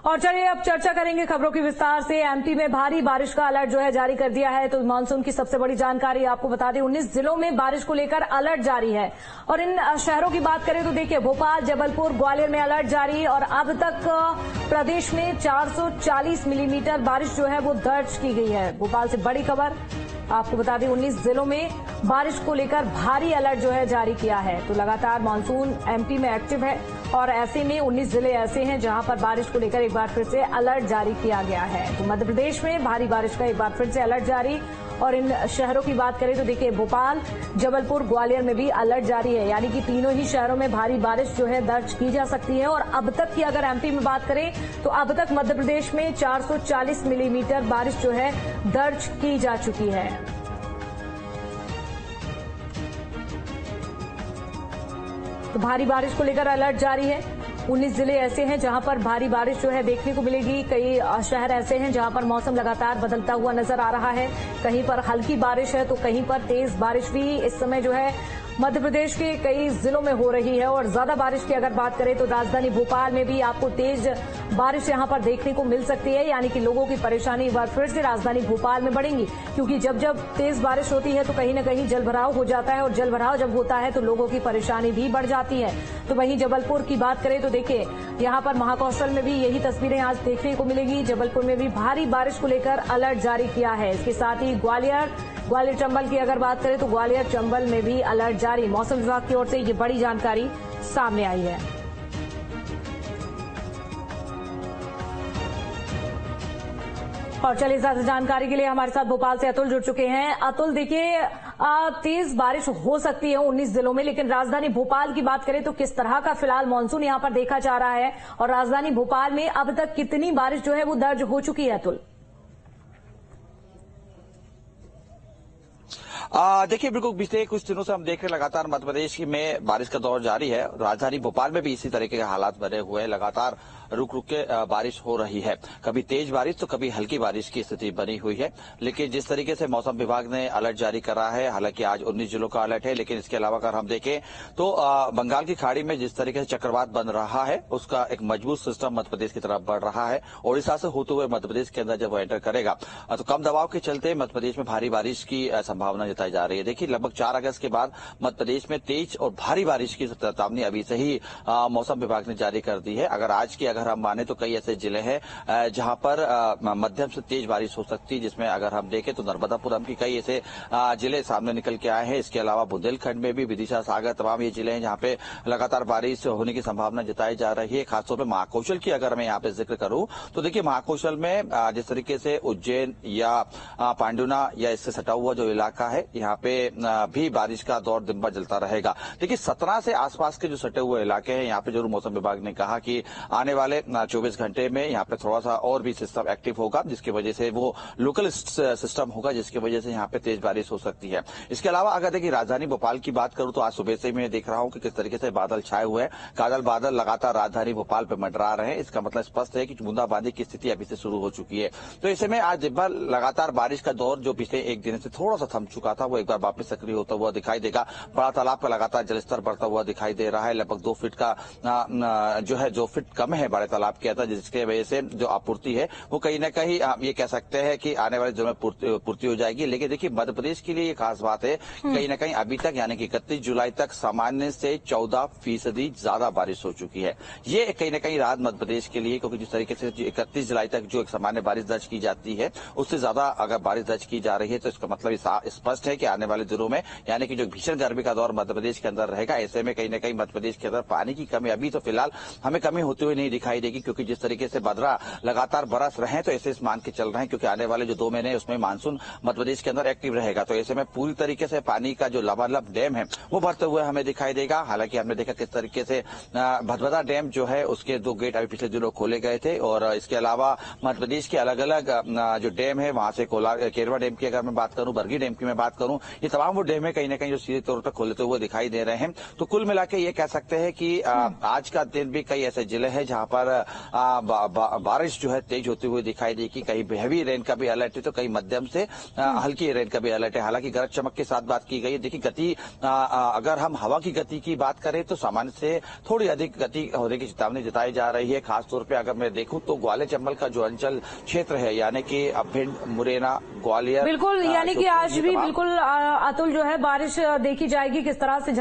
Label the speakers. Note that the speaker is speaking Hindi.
Speaker 1: और चलिए अब चर्चा करेंगे खबरों की विस्तार से। एमपी में भारी बारिश का अलर्ट जो है जारी कर दिया है। तो मानसून की सबसे बड़ी जानकारी आपको बता दें, 19 जिलों में बारिश को लेकर अलर्ट जारी है। और इन शहरों की बात करें तो देखिए, भोपाल, जबलपुर, ग्वालियर में अलर्ट जारी। और अब तक प्रदेश में 440 मिलीमीटर बारिश जो है वो दर्ज की गई है। भोपाल से बड़ी खबर आपको बता दें, 19 जिलों में बारिश को लेकर भारी अलर्ट जो है जारी किया है। तो लगातार मानसून एमपी में एक्टिव है और ऐसे में 19 जिले ऐसे हैं जहां पर बारिश को लेकर एक बार फिर से अलर्ट जारी किया गया है। तो मध्य प्रदेश में भारी बारिश का एक बार फिर से अलर्ट जारी। और इन शहरों की बात करें तो देखिए, भोपाल, जबलपुर, ग्वालियर में भी अलर्ट जारी है। यानी कि तीनों ही शहरों में भारी बारिश जो है दर्ज की जा सकती है। और अब तक की अगर एमपी में बात करें तो अब तक मध्य प्रदेश में 440 मिलीमीटर बारिश जो है दर्ज की जा चुकी है। तो भारी बारिश को लेकर अलर्ट जारी है। 19 जिले ऐसे हैं जहां पर भारी बारिश जो है देखने को मिलेगी। कई शहर ऐसे हैं जहां पर मौसम लगातार बदलता हुआ नजर आ रहा है। कहीं पर हल्की बारिश है तो कहीं पर तेज बारिश भी इस समय जो है मध्य प्रदेश के कई जिलों में हो रही है। और ज्यादा बारिश की अगर बात करें तो राजधानी भोपाल में भी आपको तेज बारिश यहां पर देखने को मिल सकती है। यानी कि लोगों की परेशानी एक बार फिर से राजधानी भोपाल में बढ़ेंगी, क्योंकि जब जब तेज बारिश होती है तो कहीं न कहीं जलभराव हो जाता है। और जलभराव जब होता है तो लोगों की परेशानी भी बढ़ जाती है। तो वहीं जबलपुर की बात करें तो देखिए, यहां पर महाकौशल में भी यही तस्वीरें आज देखने को मिलेगी। जबलपुर में भी भारी बारिश को लेकर अलर्ट जारी किया है। इसके साथ ही ग्वालियर चंबल की अगर बात करें तो ग्वालियर चंबल में भी अलर्ट जारी। मौसम विभाग की ओर से ये बड़ी जानकारी सामने आई है। और चलिए ज्यादा जानकारी के लिए हमारे साथ भोपाल से अतुल जुड़ चुके हैं। अतुल, देखिए तेज बारिश हो सकती है 19 जिलों में, लेकिन राजधानी भोपाल की बात करें तो किस तरह का फिलहाल मानसून यहां पर देखा जा रहा है और राजधानी भोपाल में अब तक कितनी बारिश जो है वो दर्ज हो चुकी है? अतुल,
Speaker 2: देखिए, बिल्कुल पिछले कुछ दिनों से हम देख रहे हैं लगातार मध्य प्रदेश में बारिश का दौर जारी है। राजधानी भोपाल में भी इसी तरीके के हालात बने हुए हैं। लगातार रुक रुक के बारिश हो रही है, कभी तेज बारिश तो कभी हल्की बारिश की स्थिति बनी हुई है। लेकिन जिस तरीके से मौसम विभाग ने अलर्ट जारी करा है, हालांकि आज 19 जिलों का अलर्ट है, लेकिन इसके अलावा अगर हम देखें तो बंगाल की खाड़ी में जिस तरीके से चक्रवात बन रहा है उसका एक मजबूत सिस्टम मध्य प्रदेश की तरफ बढ़ रहा है। ओडिशा से होते हुए मध्य प्रदेश के अंदर जब वो एंटर करेगा तो कम दबाव के चलते मध्य प्रदेश में भारी बारिश की संभावना जताई जा रही है। देखिए, लगभग 4 अगस्त के बाद मध्य प्रदेश में तेज और भारी बारिश की चेतावनी अभी से ही मौसम विभाग ने जारी कर दी है। अगर हम माने तो कई ऐसे जिले हैं जहां पर मध्यम से तेज बारिश हो सकती है, जिसमें अगर हम देखें तो नर्मदापुरम की कई ऐसे जिले सामने निकल के आए हैं। इसके अलावा बुंदेलखंड में भी, विदिशा, सागर, तमाम ये जिले हैं जहां पे लगातार बारिश होने की संभावना जताई जा रही है। खासतौर पर महाकौशल की अगर मैं यहाँ पे जिक्र करूं तो देखिए, महाकौशल में जिस तरीके से उज्जैन या पांडुना या इससे सटा हुआ जो इलाका है, यहाँ पे भी बारिश का दौर दिन भर चलता रहेगा। देखिए, 17 से आसपास के जो सटे हुए इलाके हैं, यहाँ पे जरूर मौसम विभाग ने कहा कि आने वाले 24 घंटे में यहाँ पे थोड़ा सा और भी सिस्टम एक्टिव होगा, जिसकी वजह से वो लोकल सिस्टम होगा, जिसकी वजह से यहाँ पे तेज बारिश हो सकती है। इसके अलावा अगर देखिए राजधानी भोपाल की बात करूं तो आज सुबह से मैं देख रहा हूं कि किस तरीके से बादल छाए हुए हैं। बादल लगातार राजधानी भोपाल पे मंडरा रहे हैं। इसका मतलब स्पष्ट है कि बूंदाबांदी की स्थिति अभी से शुरू हो चुकी है। तो ऐसे में आज दिन भर लगातार बारिश का दौर जो पिछले एक दिन से थोड़ा सा थम चुका था, वो एक बार वापस सक्रिय होता हुआ दिखाई देगा। बड़ा तालाब का लगातार जलस्तर बढ़ता हुआ दिखाई दे रहा है। लगभग 2 फीट का जो है 2 फीट कम है बड़े तालाब के अंदर, जिसके वजह से जो आपूर्ति है वो कहीं न कहीं ये कह सकते हैं कि आने वाले दिनों में पूर्ति हो जाएगी। लेकिन देखिए, मध्य प्रदेश के लिए ये खास बात है, कहीं न कहीं अभी तक यानी कि 31 जुलाई तक सामान्य से 14% ज्यादा बारिश हो चुकी है। ये कहीं न कहीं राहत मध्य प्रदेश के लिए, क्योंकि जिस तरीके से 31 जुलाई तक जो एक सामान्य बारिश दर्ज की जाती है उससे ज्यादा अगर बारिश दर्ज की जा रही है तो इसका मतलब स्पष्ट है कि आने वाले दिनों में यानी कि जो भीषण गर्मी का दौर मध्य प्रदेश के अंदर रहेगा। ऐसे में कहीं न कहीं मध्य प्रदेश के अंदर पानी की कमी अभी तो फिलहाल हमें कमी होती हुई नहीं दिखाई देगी, क्योंकि जिस तरीके से बदरा लगातार बरस रहे हैं तो ऐसे मान के चल रहे हैं, क्योंकि आने वाले जो 2 महीने उसमें मानसून मध्य प्रदेश के अंदर एक्टिव रहेगा। तो ऐसे में पूरी तरीके से पानी का जो लबालब डैम है वो भरते हुए हमें दिखाई देगा। हालांकि हमने देखा किस तरीके से भदभदा डैम जो है उसके 2 गेट अभी पिछले दिनों खोले गए थे। और इसके अलावा मध्य प्रदेश के अलग अलग जो डैम है, वहां से केरवा डैम की अगर मैं बात करूं, बरगी डैम की मैं बात करूं, ये तमाम वो डैम है कहीं न कहीं जो सीधे तौर पर खोलते हुए दिखाई दे रहे हैं। तो कुल मिलाकर ये कह सकते हैं कि आज का दिन भी कई ऐसे जिले हैं जहां पर बारिश जो है तेज होती हुई दिखाई देगी। कहीं हैवी रेन का भी अलर्ट है तो कहीं मध्यम से हल्की रेन का भी अलर्ट है। हालांकि गरज चमक के साथ बात की गई है। देखिए गति, अगर हम हवा की गति की बात करें तो सामान्य से थोड़ी अधिक गति होने की चेतावनी जताई जा रही है। खासतौर पर अगर मैं देखूं तो ग्वालियर चंबल का जो अंचल क्षेत्र है, यानी कि भिंड, मुरैना, ग्वालियर,
Speaker 1: बिल्कुल, यानी कि आज भी बिल्कुल अतुल जो है बारिश देखी जाएगी किस तरह से